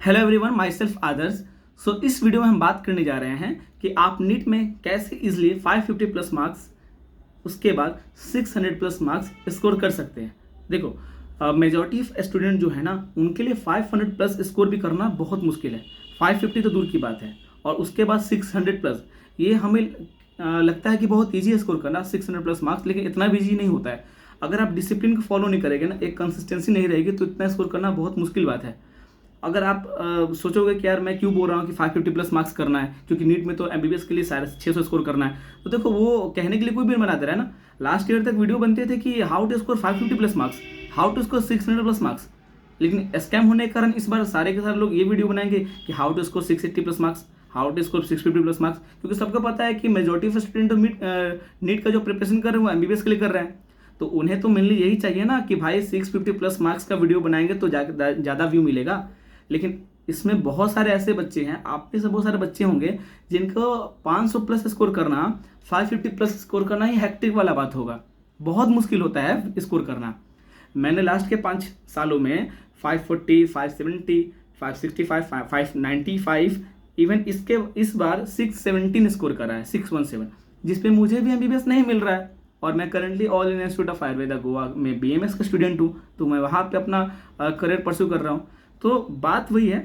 Hello everyone, my self आदर्श। सो इस video में हम बात करने जा रहे हैं कि आप नीट में कैसे इजिली 550 प्लस मार्क्स उसके बाद 600 प्लस मार्क्स स्कोर कर सकते हैं। देखो, मेजॉरिटी ऑफ स्टूडेंट जो है ना, उनके लिए 500 प्लस स्कोर भी करना बहुत मुश्किल है। 550 तो दूर की बात है, और उसके बाद 600 प्लस, ये हमें लगता है कि बहुत ईजी है स्कोर करना 600 प्लस मार्क्स, लेकिन इतना भी ईजी नहीं होता है। अगर आप डिसिप्लिन को फॉलो नहीं करेंगे ना, एक कंसिस्टेंसी नहीं रहेगी, तो इतना स्कोर करना बहुत मुश्किल बात है। अगर आप सोचोगे कि यार मैं क्यों बोल रहा हूँ कि 550 प्लस मार्क्स करना है, क्योंकि नीट में तो एमबीबीएस के लिए 650 स्कोर करना है, तो देखो वो कहने के लिए कोई भी बना दे रहा है ना। लास्ट ईयर तक वीडियो बनते थे कि how to score 550 plus marks, how to score 600 plus marks, लेकिन स्कैम होने के कारण इस बार सारे के सारे लोग ये वीडियो बनाएंगे कि how to score 680 plus marks, how to score 650 plus marks, क्योंकि सबको पता है कि मेजोरिटी ऑफ स्टूडेंट तो नीट का जो प्रिपरेशन कर रहे हैं वो एमबीबीएस के लिए कर रहे हैं। तो उन्हें तो मेनली यही चाहिए ना कि भाई 650 प्लस मार्क्स का वीडियो बनाएंगे तो ज़्यादा व्यू मिलेगा। लेकिन इसमें बहुत सारे ऐसे बच्चे हैं, आप में से बहुत सारे बच्चे होंगे जिनको 500 प्लस स्कोर करना, 550 प्लस स्कोर करना ही हेक्टिक वाला बात होगा। बहुत मुश्किल होता है स्कोर करना। मैंने लास्ट के 5 सालों में 540, 570, 565, 595, इवन इस बार 617 स्कोर करा है, 617, जिसपे मुझे भी एमबीबीएस नहीं मिल रहा है। और मैं currently all India institute of Ayurveda Goa में बीएमएस का स्टूडेंट हूँ, तो मैं वहाँ पे अपना करियर परस्यू कर रहा हूँ। तो बात वही है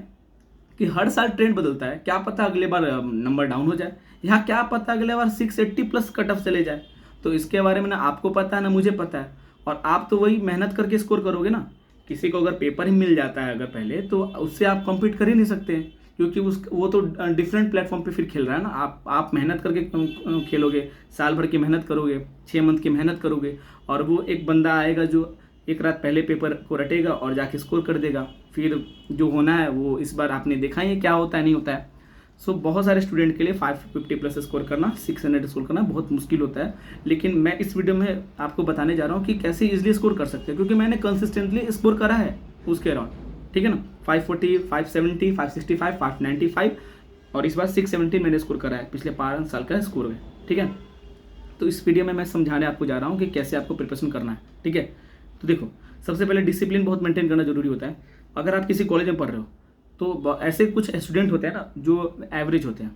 कि हर साल ट्रेंड बदलता है, क्या पता अगले बार नंबर डाउन हो जाए, या क्या पता अगले बार 680 प्लस कट ऑफ चले जाए। तो इसके बारे में ना आपको पता है ना मुझे पता है, और आप तो वही मेहनत करके स्कोर करोगे ना। किसी को अगर पेपर ही मिल जाता है अगर पहले, तो उससे आप कम्पीट कर ही नहीं सकते हैं, क्योंकि वो तो डिफरेंट प्लेटफॉर्म पे फिर खेल रहा है ना। आप मेहनत करके खेलोगे, साल भर की मेहनत करोगे, 6 मंथ की मेहनत करोगे, और वो एक बंदा आएगा जो एक रात पहले पेपर को रटेगा और जाके स्कोर कर देगा। फिर जो होना है वो इस बार आपने देखा ही है क्या होता है, नहीं होता है। सो बहुत सारे स्टूडेंट के लिए 550 प्लस स्कोर करना, 600 स्कोर करना बहुत मुश्किल होता है। लेकिन मैं इस वीडियो में आपको बताने जा रहा हूँ कि कैसे इजीली स्कोर कर सकते हैं, क्योंकि मैंने कंसिस्टेंटली स्कोर करा है उसके अराउंड, ठीक है ना। 540, 570, 565, 595, और इस बार 617 मैंने स्कोर करा है, पिछले 5 साल का स्कोर है, ठीक है। तो इस वीडियो में मैं समझाने आपको जा रहा हूँ कि कैसे आपको प्रिपरेशन करना है, ठीक है। तो देखो, सबसे पहले डिसिप्लिन बहुत मेंटेन करना जरूरी होता है। अगर आप किसी कॉलेज में पढ़ रहे हो, तो ऐसे कुछ स्टूडेंट होते हैं ना जो एवरेज होते हैं,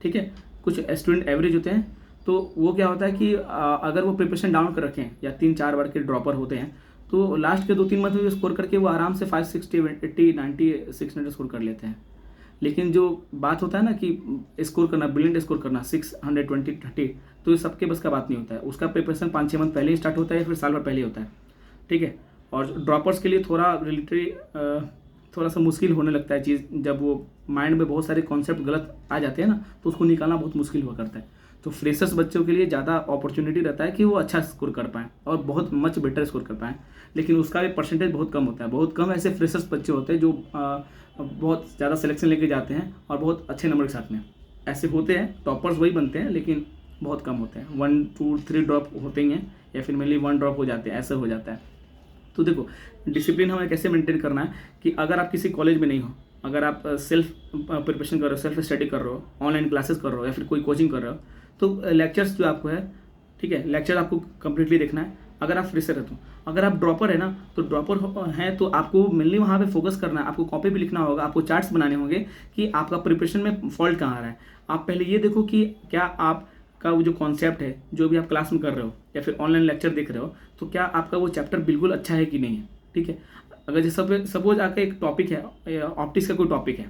ठीक है। कुछ स्टूडेंट एवरेज होते हैं, तो वो क्या होता है कि अगर वो प्रिपरेशन डाउन कर रखें या 3-4 बार के ड्रॉपर होते हैं, तो लास्ट के 2-3 मंथ में स्कोर करके वो आराम से 560, 80, 90, 600 स्कोर कर लेते हैं। लेकिन जो बात होता है ना कि स्कोर करना, ब्रिलियंट स्कोर करना 620, 30, तो ये सबके बस का बात नहीं होता है। उसका प्रिपरेशन 5-6 मंथ पहले ही स्टार्ट होता है, फिर साल भर पहले ही होता है, ठीक है। और ड्रॉपर्स के लिए थोड़ा सा मुश्किल होने लगता है चीज़, जब वो माइंड में बहुत सारे कॉन्सेप्ट गलत आ जाते हैं ना, तो उसको निकालना बहुत मुश्किल हुआ करता है। तो फ्रेशर्स बच्चों के लिए ज़्यादा अपॉर्चुनिटी रहता है कि वो अच्छा स्कोर कर पाएँ और बहुत मच बेटर स्कोर कर पाएँ, लेकिन उसका भी परसेंटेज बहुत कम होता है। बहुत कम ऐसे फ्रेशर्स बच्चे होते हैं जो बहुत ज़्यादा सिलेक्शन लेके जाते हैं और बहुत अच्छे नंबर के साथ में। ऐसे होते हैं, टॉपर्स वही बनते हैं, लेकिन बहुत कम होते हैं। 1, 2, 3 ड्रॉप होते ही हैं, या फिर मेनली 1 ड्रॉप हो जाते हैं, ऐसा हो जाता है। तो देखो, डिसिप्लिन हमें कैसे मेंटेन करना है कि अगर आप किसी कॉलेज में नहीं हो, अगर आप सेल्फ प्रिपरेशन कर रहे हो, सेल्फ स्टडी कर रहे हो, ऑनलाइन क्लासेस कर रहे हो, या फिर कोई कोचिंग कर रहे हो, तो लेक्चर्स जो आपको है, ठीक है, लेक्चर आपको कंप्लीटली देखना है। अगर आप फ्रेशर है तो, अगर आप ड्रॉपर है ना, तो ड्रॉपर हैं तो आपको मेनली वहाँ पे फोकस करना है। आपको कॉपी भी लिखना होगा, आपको चार्ट्स बनाने होंगे कि आपका प्रिपरेशन में फॉल्ट कहाँ आ रहा है। आप पहले ये देखो कि क्या आपका वो जो कॉन्सेप्ट है, जो भी आप क्लास में कर रहे हो या फिर ऑनलाइन लेक्चर देख रहे हो, तो क्या आपका वो चैप्टर बिल्कुल अच्छा है कि नहीं है, ठीक है। अगर जैसे सपोज आपका एक टॉपिक है, ऑप्टिक्स का कोई टॉपिक है,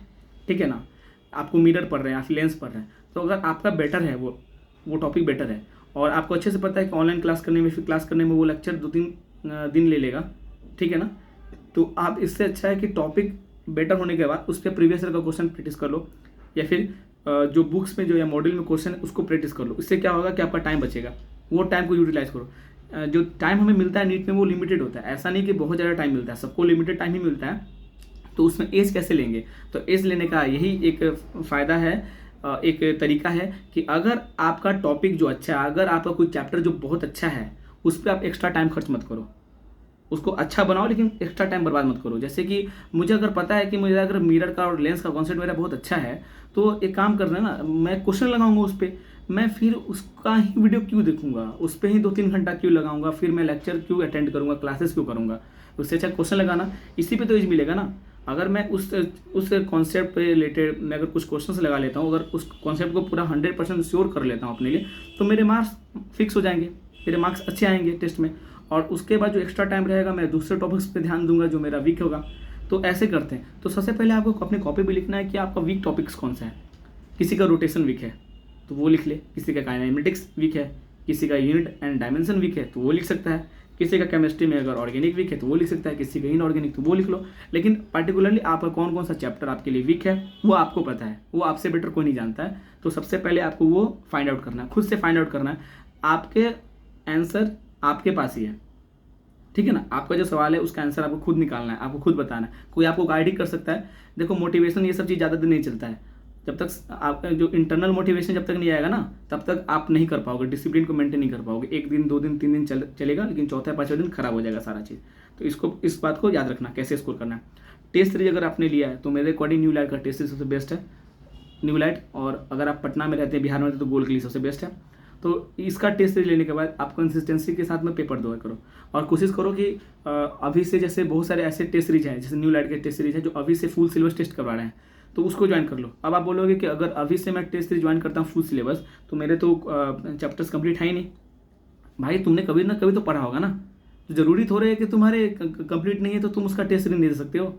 ठीक है ना, आपको मिरर पढ़ रहे हैं, आप लेंस पढ़ रहे हैं, तो अगर आपका बेटर है वो टॉपिक बेटर है, और आपको अच्छे से पता है कि ऑनलाइन क्लास करने में वो लेक्चर 2-3 दिन ले लेगा, ठीक है ना, तो आप इससे अच्छा है कि टॉपिक बेटर होने के बाद उस पर प्रीवियस ईयर का क्वेश्चन प्रैक्टिस कर लो, या फिर जो बुक्स में जो या मॉड्यूल में क्वेश्चन है उसको प्रैक्टिस कर लो। इससे क्या होगा कि आपका टाइम बचेगा, वो टाइम को यूटिलाइज करो। जो टाइम हमें मिलता है नीट में वो लिमिटेड होता है, ऐसा नहीं कि बहुत ज़्यादा टाइम मिलता है, सबको लिमिटेड टाइम ही मिलता है। तो उसमें एज कैसे लेंगे, तो एज लेने का यही एक फ़ायदा है, एक तरीका है कि अगर आपका टॉपिक जो अच्छा है, अगर आपका कोई चैप्टर जो बहुत अच्छा है, उस पर आप एक्स्ट्रा टाइम खर्च मत करो, उसको अच्छा बनाओ, लेकिन एक्स्ट्रा टाइम बर्बाद मत करो। जैसे कि मुझे अगर पता है कि मुझे अगर मिरर का और लेंस का कॉन्सेप्ट मेरा बहुत अच्छा है, तो एक काम करना है ना, मैं क्वेश्चन लगाऊंगा उस पर, मैं फिर उसका ही वीडियो क्यों देखूंगा, उस पर ही 2-3 घंटा क्यों लगाऊंगा, फिर मैं लेक्चर क्यों अटेंड करूंगा, क्लासेस क्यों करूंगा। उससे अच्छा क्वेश्चन लगाना, इसी पे तो एज मिलेगा ना। अगर मैं उस कॉन्सेप्ट पे रिलेटेड मैं अगर कुछ क्वेश्चन लगा लेता हूँ, अगर उस कॉन्सेप्ट को पूरा 100% श्योर कर लेता हूँ अपने लिए, तो मेरे मार्क्स फिक्स हो जाएंगे, मेरे मार्क्स अच्छे आएंगे टेस्ट में। और उसके बाद जो एक्स्ट्रा टाइम रहेगा मैं दूसरे टॉपिक्स पे ध्यान दूंगा जो मेरा वीक होगा। तो ऐसे करते हैं। तो सबसे पहले आपको अपनी कॉपी पे लिखना है कि आपका वीक टॉपिक्स कौन सा है। किसी का रोटेशन वीक है तो वो लिख ले, किसी का काइनेमेटिक्स वीक है, किसी का यूनिट एंड डायमेंशन वीक है तो वो लिख सकता है, किसी का केमिस्ट्री में अगर ऑर्गेनिक वीक है तो वो लिख सकता है, किसी का इनऑर्गेनिक तो वो लिख लो। लेकिन पर्टिकुलरली आपका कौन कौन सा चैप्टर आपके लिए वीक है वो आपको पता है, वो आपसे बेटर कोई नहीं जानता है। तो सबसे पहले आपको वो फाइंड आउट करना है, खुद से फाइंड आउट करना है। आपके आंसर आपके पास ही है, ठीक है ना। आपका जो सवाल है उसका आंसर आपको खुद निकालना है, आपको खुद बताना है, कोई आपको गाइड ही कर सकता है। देखो मोटिवेशन ये सब चीज़ ज़्यादा दिन नहीं चलता है, जब तक आपका जो इंटरनल मोटिवेशन जब तक नहीं आएगा ना तब तक आप नहीं कर पाओगे, डिसिप्लिन को मेंटेन नहीं कर पाओगे। 1 दिन 2 दिन 3 दिन चलेगा, लेकिन चौथा 5वां दिन खराब हो जाएगा सारा चीज़। तो इस बात को याद रखना कैसे स्कोर करना है। टेस्ट सीरीज अगर आपने लिया है तो मेरे अकॉर्डिंग न्यू लाइट का टेस्ट सीरीज सबसे बेस्ट है, न्यू लाइट। और अगर आप पटना में रहते हैं, बिहार में रहते हैं, तो गोल्ड के लिए सबसे बेस्ट है। तो इसका टेस्ट सीरीज लेने के बाद आप कंसिस्टेंसी के साथ में पेपर दो करो, और कोशिश करो कि अभी से, जैसे बहुत सारे ऐसे टेस्ट सीरीज हैं, जैसे न्यू लाइट के टेस्ट सीरीज है जो अभी से फुल सिलेबस टेस्ट करवा रहे हैं, तो उसको ज्वाइन कर लो। अब आप बोलोगे कि अगर अभी से मैं टेस्ट सीरीज ज्वाइन करता हूँ फुल सिलेबस तो मेरे तो चैप्टर्स कंप्लीट है ही नहीं। भाई तुमने कभी ना कभी तो पढ़ा होगा ना, तो जरूरी थोड़े है कि तुम्हारे कंप्लीट नहीं है तो तुम उसका टेस्ट सीरीज नहीं दे सकते हो।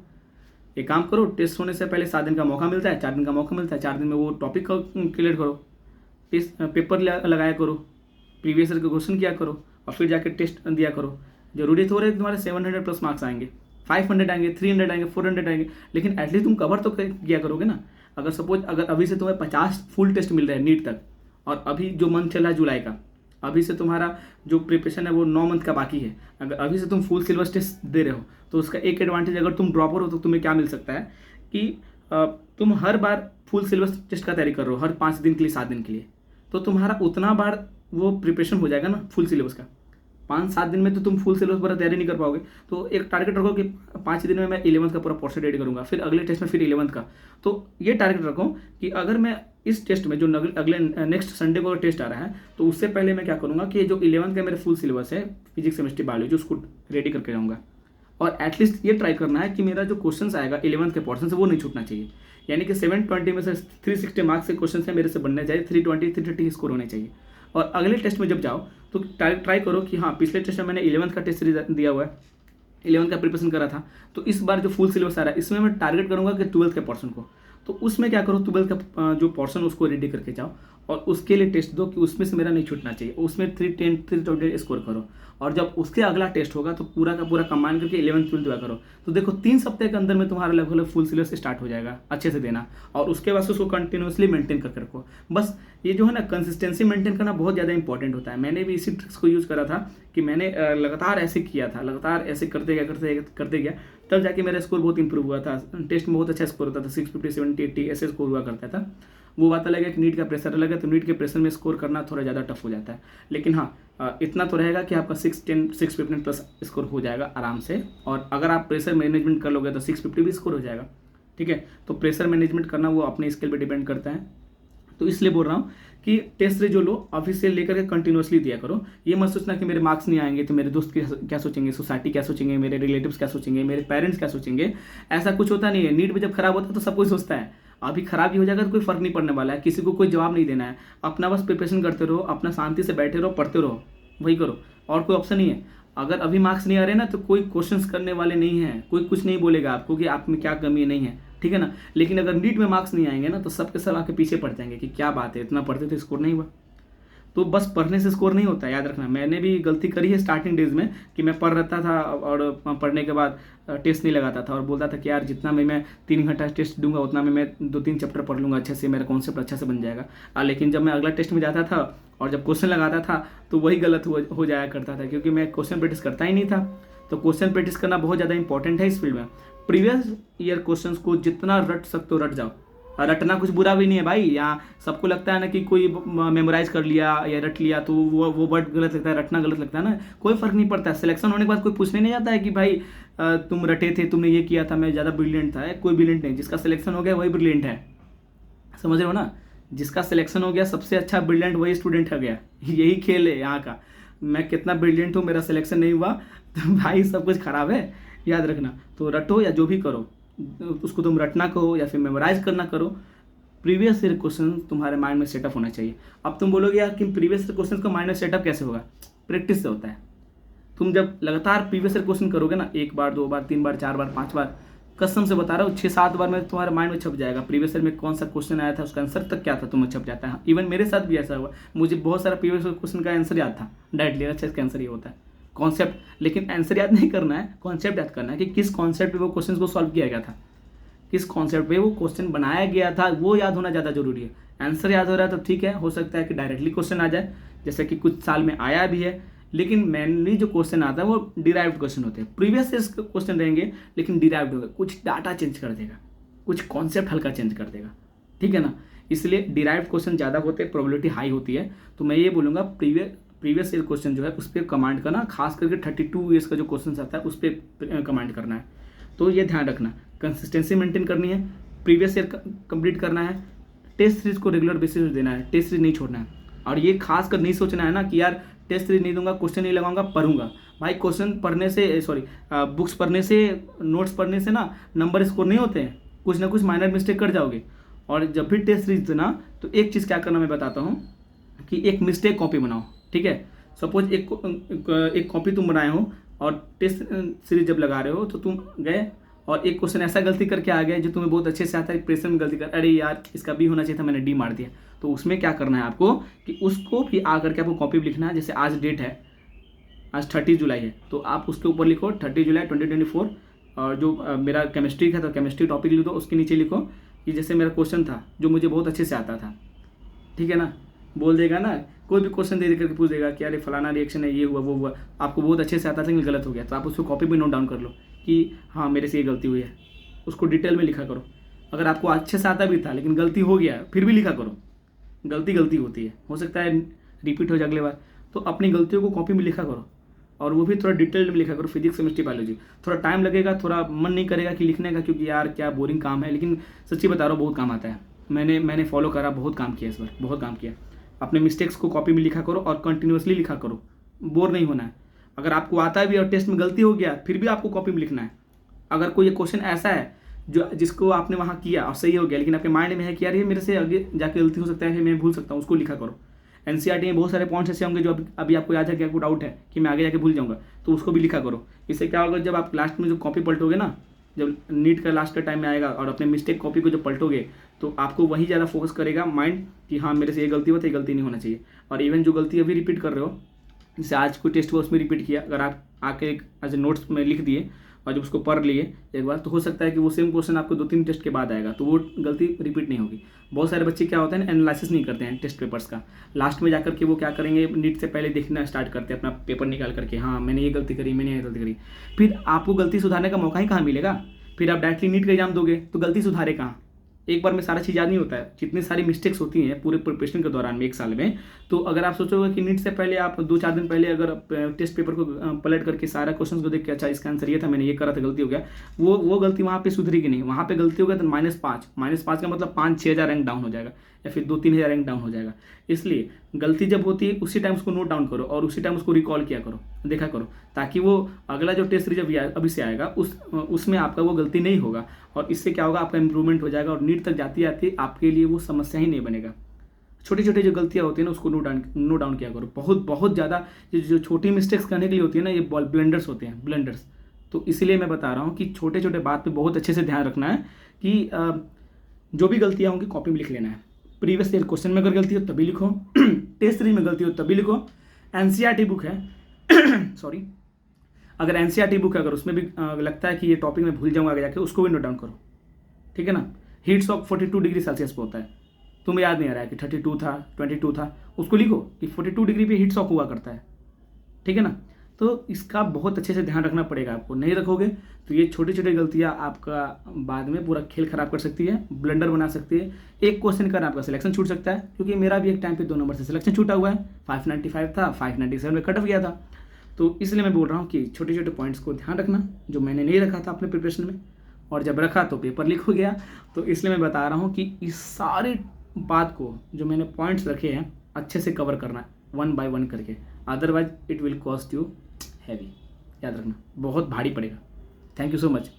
एक काम करो, टेस्ट होने से पहले 7 दिन का मौका मिलता है, 4 दिन का मौका मिलता है, 4 दिन में वो टॉपिक क्लियर करो, टेस्ट पेपर लगाया करो, प्रीवियस ईयर के क्वेश्चन किया करो, और फिर जाकर टेस्ट दिया करो। जरूरी थोड़े है तुम्हारे 700 प्लस मार्क्स आएंगे, 500 आएंगे, 300 आएंगे, 400 आएंगे, लेकिन एटलीस्ट तुम कवर तो किया करोगे ना। अगर सपोज अगर अभी से तुम्हें 50 फुल टेस्ट मिल रहे हैं नीट तक, और अभी जो मंथ चल रहा है जुलाई का, अभी से तुम्हारा जो प्रिपरेशन है वो 9 मंथ का बाकी है, अगर अभी से तुम फुल सिलेबस टेस्ट दे रहे हो तो उसका एक एडवांटेज, अगर तुम ड्रॉपर हो तो तुम्हें क्या मिल सकता है कि तुम हर बार फुल सिलेबस टेस्ट का तैयारी कर रहे हो, हर 5 दिन के लिए, 7 दिन के लिए, तो तुम्हारा उतना बार वो प्रिपरेशन हो जाएगा ना फुल सिलेबस का। 5-7 दिन में तो तुम फुल सिलेबस पर तैयारी नहीं कर पाओगे। तो एक टारगेट रखो कि 5 दिन में मैं 11th का पूरा पोर्शन रेडी करूंगा, फिर अगले टेस्ट में फिर 11th का। तो ये टारगेट रखो कि अगर मैं इस टेस्ट में जो अगले नेक्स्ट संडे को टेस्ट आ रहा है, तो उससे पहले मैं क्या करूंगा कि जो 11th का मेरे फुल सिलेबस है फिजिक्स केमिस्ट्री बायोलॉजी उसको रेडी करके जाऊँगा। और एटलीस्ट ये ट्राई करना है कि मेरा जो क्वेश्चन आएगा 11th के पोर्शन से वो नहीं छूटना चाहिए, यानी कि 720 में से 360 मार्क्स के क्वेश्चन है मेरे से बनने चाहिए, 320 330 स्कोर होने चाहिए। और अगले टेस्ट में जब जाओ तो ट्राई करो कि हाँ पिछले टेस्ट में मैंने 11th का टेस्ट सीरीज दिया हुआ है, 11th का प्रिपरेशन करा था, तो इस बार जो फुल सिलेबस आ रहा है इसमें मैं टारगेट करूंगा कि 12th के पोर्शन को, तो उसमें क्या करो 12th का जो पोर्शन उसको रेडी करके जाओ और उसके लिए टेस्ट दो कि उसमें से मेरा नहीं छूटना चाहिए, उसमें 310 320 स्कोर करो। और जब उसके अगला टेस्ट होगा तो पूरा का पूरा कंबाइन करके 11th 12th हुआ करो। तो देखो 3 सप्ताह के अंदर में तुम्हारा लगभग फुल सिलेबस स्टार्ट हो जाएगा अच्छे से देना, और उसके बाद उसको कंटिन्यूसली मेंटेन करके रखो। बस ये जो है ना कंसिस्टेंसी मेंटेन करना बहुत ज़्यादा इंपॉर्टेंट होता है। मैंने भी इसी ट्रिक्स को यूज़ करा था कि मैंने लगातार ऐसे किया था, लगातार ऐसे करते गया तब जाके मेरा स्कोर बहुत इंप्रूव हुआ था, टेस्ट में बहुत अच्छा स्कोर होता था, 650 70 80 ऐसे स्कोर हुआ करता था। वो बात अलग है कि नीट का प्रेशर अलग है, तो नीट के प्रेशर में स्कोर करना थोड़ा ज़्यादा टफ हो जाता है। लेकिन हाँ इतना तो रहेगा कि आपका 610 615 प्लस स्कोर हो जाएगा आराम से। और अगर आप प्रेशर मैनेजमेंट कर लोगे तो 650 भी स्कोर हो जाएगा, ठीक है। तो प्रेशर मैनेजमेंट करना वो अपने स्किल पे डिपेंड करता है। तो इसलिए बोल रहा हूँ कि टेस्ट सीरीज जो लो अभी से लेकर के कंटिन्यूसली दिया करो। ये मत सोचना कि मेरे मार्क्स नहीं आएंगे तो मेरे दोस्त क्या सोचेंगे, सोसाइटी क्या सोचेंगे, मेरे रिलेटिव्स क्या सोचेंगे, मेरे पेरेंट्स क्या सोचेंगे। ऐसा कुछ होता नहीं है। नीट में जब खराब होता है तो सब कुछ सोचता है, अभी खराब ही हो जाएगा तो कोई फर्क नहीं पड़ने वाला है, किसी को कोई जवाब नहीं देना है। अपना बस प्रिपरेशन करते रहो, अपना शांति से बैठे रहो, पढ़ते रहो, वही करो, और कोई ऑप्शन नहीं है। अगर अभी मार्क्स नहीं आ रहे ना तो कोई क्वेश्चंस करने वाले नहीं है, कोई कुछ नहीं बोलेगा आपको कि आप में क्या कमी नहीं है, ठीक है ना। लेकिन अगर नीट में मार्क्स नहीं आएंगे ना तो सबके सब आके पीछे पड़ जाएंगे कि क्या बात है, इतना पढ़ते थे स्कोर नहीं हुआ। तो बस पढ़ने से स्कोर नहीं होता है, याद रखना। मैंने भी गलती करी है स्टार्टिंग डेज में कि मैं पढ़ रहता था और पढ़ने के बाद टेस्ट नहीं लगाता था और बोलता था कि यार जितना में मैं 3 घंटा टेस्ट दूंगा उतना में मैं 2-3 चैप्टर पढ़ लूँगा अच्छे से, मेरा कॉन्सेप्ट अच्छा से बन जाएगा। लेकिन जब मैं अगला टेस्ट में जाता था और जब क्वेश्चन लगाता था तो वही गलत हो जाया करता था, क्योंकि मैं क्वेश्चन प्रैक्टिस करता ही नहीं था। तो क्वेश्चन प्रैक्टिस करना बहुत ज़्यादा इंपॉर्टेंट है इस फील्ड में। प्रीवियस ईयर क्वेश्चन को जितना रट सकते हो रट जाओ। रटना कुछ बुरा भी नहीं है भाई। यहाँ सबको लगता है ना कि कोई मेमोराइज कर लिया या रट लिया तो वो वर्ड गलत लगता है, रटना गलत लगता है ना। कोई फर्क नहीं पड़ता है। सिलेक्शन होने के बाद कोई पूछने नहीं जाता है कि भाई तुम रटे थे, तुमने ये किया था, मैं ज़्यादा ब्रिलियंट था। कोई ब्रिलियंट नहीं, जिसका सिलेक्शन हो गया वही ब्रिलियंट है, समझ रहे हो ना। जिसका सिलेक्शन हो गया सबसे अच्छा ब्रिलियंट वही स्टूडेंट हो गया। यही खेल है यहाँ का। मैं कितना ब्रिलियंट हूँ, मेरा सिलेक्शन नहीं हुआ तो भाई सब कुछ खराब है, याद रखना। तो रटो या जो भी करो, उसको तुम रटना करो या फिर मेमोराइज करना करो, प्रीवियस ईयर क्वेश्चन तुम्हारे माइंड में सेटअप होना चाहिए। अब तुम बोलोगे यार कि प्रीवियस ईयर क्वेश्चन को माइंड में सेटअप कैसे होगा? प्रैक्टिस से होता है। तुम जब लगातार प्रीवियस ईयर क्वेश्चन करोगे ना, 1 बार 2 बार 3 बार 4 बार 5 बार, कसम से बता रहा हूँ 6-7 बार में तुम्हारे माइंड में छप जाएगा प्रीवियस ईयर में कौन सा क्वेश्चन आया था, उसका आंसर तक क्या था तुम्हें छप जाता है। इवन मेरे साथ भी ऐसा हुआ, मुझे बहुत सारा प्रीवियस ईयर क्वेश्चन का आंसर याद था डायरेक्टली, अच्छा इसका आंसर ये होता है कॉन्सेप्ट। लेकिन आंसर याद नहीं करना है, कॉन्सेप्ट याद करना है कि किस कॉन्सेप्ट पे वो क्वेश्चन को सॉल्व किया गया था, किस कॉन्सेप्ट पे वो क्वेश्चन बनाया गया था, वो याद होना ज़्यादा जरूरी है। आंसर याद हो रहा है तो ठीक है, हो सकता है कि डायरेक्टली क्वेश्चन आ जाए, जैसे कि कुछ साल में आया भी है, लेकिन मेनली जो क्वेश्चन आता है वो डिराइव्ड क्वेश्चन होते हैं। प्रीवियस ईयर क्वेश्चन रहेंगे लेकिन डिराइव्ड होगा, कुछ डाटा चेंज कर देगा, कुछ कॉन्सेप्ट हल्का चेंज कर देगा, ठीक है ना। इसलिए डिराइव्ड क्वेश्चन ज़्यादा होते हैं, प्रोबेबिलिटी हाई होती है। तो मैं ये बोलूँगा प्रीवियस ईयर क्वेश्चन जो है उस पर कमांड करना, खास करके 32 ईयर्स का जो क्वेश्चन आता है उस पर कमांड करना है। तो ये ध्यान रखना, कंसिस्टेंसी मेंटेन करनी है, प्रीवियस ईयर कंप्लीट करना है, टेस्ट सीरीज को रेगुलर बेसिस पे देना है, टेस्ट सीरीज नहीं छोड़ना है। और ये खास कर नहीं सोचना है ना कि यार टेस्ट सीरीज नहीं दूंगा, क्वेश्चन नहीं लगाऊंगा, पढ़ूंगा। भाई क्वेश्चन पढ़ने से बुक्स पढ़ने से, नोट्स पढ़ने से ना नंबर स्कोर नहीं होते हैं, कुछ ना कुछ माइनर मिस्टेक कर जाओगे। और जब भी टेस्ट सीरीज देना तो एक चीज़ क्या करना मैं बताता हूँ कि एक मिस्टेक कॉपी बनाओ, ठीक है। सपोज एक कॉपी तुम बनाए हो और टेस्ट सीरीज जब लगा रहे हो तो तुम गए और एक क्वेश्चन ऐसा गलती करके आ गया जो तुम्हें बहुत अच्छे से आता है, प्रेशर में गलती कर, अरे यार इसका बी होना चाहिए था, मैंने डी मार दिया। तो उसमें क्या करना है आपको कि उसको भी आकर के आपको कॉपी भी लिखना है। जैसे आज डेट है, आज 30 जुलाई है, तो आप उसके ऊपर लिखो 30 जुलाई 2024, और जो मेरा केमिस्ट्री का था केमिस्ट्री टॉपिक लिख दो, उसके नीचे लिखो कि जैसे मेरा क्वेश्चन था जो मुझे बहुत अच्छे से आता था, ठीक है ना। बोल देगा ना, कोई भी क्वेश्चन दे करके पूछ देगा कि अरे फलाना रिएक्शन है, ये हुआ वो हुआ, आपको बहुत अच्छे से आता था लेकिन गलत हो गया, तो आप उसको कॉपी भी नोट डाउन कर लो कि हाँ मेरे से ये गलती हुई है, उसको डिटेल में लिखा करो। अगर आपको अच्छे से आता भी था लेकिन गलती हो गया फिर भी लिखा करो, गलती होती है, हो सकता है रिपीट हो जाए अगले बार, तो अपनी गलतियों को कॉपी में लिखा करो, और वो भी थोड़ा डिटेल में लिखा करो। फिजिक्स केमिस्ट्री बायोलॉजी थोड़ा टाइम लगेगा, थोड़ा मन नहीं करेगा कि लिखने का, क्योंकि यार क्या बोरिंग काम है, लेकिन सच्ची बता रहा हूँ बहुत काम आता है। मैंने फॉलो करा, बहुत काम किया इस बार, बहुत काम किया। अपने मिस्टेक्स को कॉपी में लिखा करो और कंटिन्यूसली लिखा करो, बोर नहीं होना है। अगर आपको आता भी और टेस्ट में गलती हो गया फिर भी आपको कॉपी में लिखना है। अगर कोई क्वेश्चन ऐसा है जो जिसको आपने वहाँ किया और सही हो गया, लेकिन आपके माइंड में है कि यार ये मेरे से आगे जाके गलती हो सकता है, फिर मैं भूल सकता हूँ, उसको लिखा करो। एनसीईआरटी में बहुत सारे पॉइंट्स ऐसे होंगे जो अभी आपको याद है कि आपको डाउट है कि मैं आगे जाके भूल जाऊँगा, तो उसको भी लिखा करो। इससे क्या होगा, जब आप लास्ट में जो कॉपी पलटोगे ना, जब नीट का लास्ट का टाइम में आएगा और अपने मिस्टेक कॉपी को जब पलटोगे तो आपको वही ज़्यादा फोकस करेगा माइंड कि हाँ मेरे से ये गलती हुआ था, ये गलती नहीं होना चाहिए। और इवन जो गलती अभी रिपीट कर रहे हो, जैसे आज कोई टेस्ट हुआ उसमें रिपीट किया, अगर आप आके एज ए नोट्स में लिख दिए और जब उसको पढ़ लिए एक बार, तो हो सकता है कि वो सेम क्वेश्चन आपको 2-3 टेस्ट के बाद आएगा, तो वो गलती रिपीट नहीं होगी। बहुत सारे बच्चे क्या होता है ना, एनालिसिस नहीं करते हैं टेस्ट पेपर्स का, लास्ट में जाकर के वो क्या करेंगे, नीट से पहले देखना स्टार्ट करते हैं अपना पेपर निकाल करके, हाँ मैंने ये गलती करी, मैंने ये गलती करी। फिर आपको गलती सुधारने का मौका ही कहाँ मिलेगा, फिर आप डायरेक्टली नीट का एग्जाम दोगे तो गलती सुधारे कहाँ। एक बार में सारा चीज़ याद नहीं होता है, जितनी सारी मिस्टेक्स होती हैं पूरे प्रिपरेशन के दौरान में 1 साल में। तो अगर आप सोचोगे कि नीट से पहले आप 2-4 दिन पहले अगर टेस्ट पेपर को पलट करके सारा क्वेश्चन को देख के अच्छा इसका आंसर ये था, मैंने ये करा था, गलती हो गया, वो गलती वहाँ पे सुधरेगी नहीं। वहाँ पे गलती हो गया तो -5 का मतलब 5-6 हज़ार रैंक डाउन हो जाएगा, या फिर 2-3 हज़ार रैंक डाउन हो जाएगा। इसलिए गलती जब होती है उसी टाइम उसको नोट डाउन करो और उसी टाइम उसको रिकॉल किया करो, देखा करो, ताकि वो अगला जो टेस्ट जब अभी से आएगा उसमें आपका वो गलती नहीं होगा। और इससे क्या होगा, आपका इंप्रूवमेंट हो जाएगा और नीट तक जाती आती आपके लिए वो समस्या ही नहीं बनेगा। छोटी छोटी जो गलतियाँ होती हैं ना उसको नोट डाउन किया करो। बहुत ज़्यादा जो छोटी मिस्टेक्स करने के लिए होती है ना, ये ब्लंडर्स होते हैं, ब्लंडर्स। तो इसीलिए मैं बता रहा हूँ कि छोटे छोटे बात पे बहुत अच्छे से ध्यान रखना है कि जो भी गलतियाँ होंगी कॉपी में लिख लेना है। प्रीवियस ईयर क्वेश्चन में अगर गलती हो तभी लिखो, टेस्ट सीरीज में गलती हो तभी लिखो। एनसीईआरटी बुक है सॉरी, अगर एनसीईआरटी बुक है अगर उसमें भी लगता है कि ये टॉपिक में भूल जाऊंगा आगे जाके, उसको भी नोट डाउन करो, ठीक है ना। हीट शॉक 42 डिग्री सेल्सियस पे होता है, तुम्हें याद नहीं आ रहा है कि 32 था 22 था, उसको लिखो कि 42 डिग्री पे हीट शॉक हुआ करता है, ठीक है ना। तो इसका बहुत अच्छे से ध्यान रखना पड़ेगा आपको, नहीं रखोगे तो ये छोटी छोटी गलतियाँ आपका बाद में पूरा खेल खराब कर सकती है, ब्लंडर बना सकती है। एक क्वेश्चन का आपका सिलेक्शन छूट सकता है, क्योंकि मेरा भी एक टाइम पे 2 नंबर से सिलेक्शन छूटा हुआ है, 595 था, 597 में कट ऑफ गया था। तो इसलिए मैं बोल रहा हूँ कि छोटे छोटे पॉइंट्स को ध्यान रखना, जो मैंने नहीं रखा था अपने प्रिपरेशन में, और जब रखा तो पेपर लीक हो गया। तो इसलिए मैं बता रहा हूँ कि इस सारी बात को जो मैंने पॉइंट्स रखे हैं अच्छे से कवर करना है 1 by 1 करके, otherwise it will cost you heavy. याद रखना, बहुत भारी पड़ेगा। Thank you so much.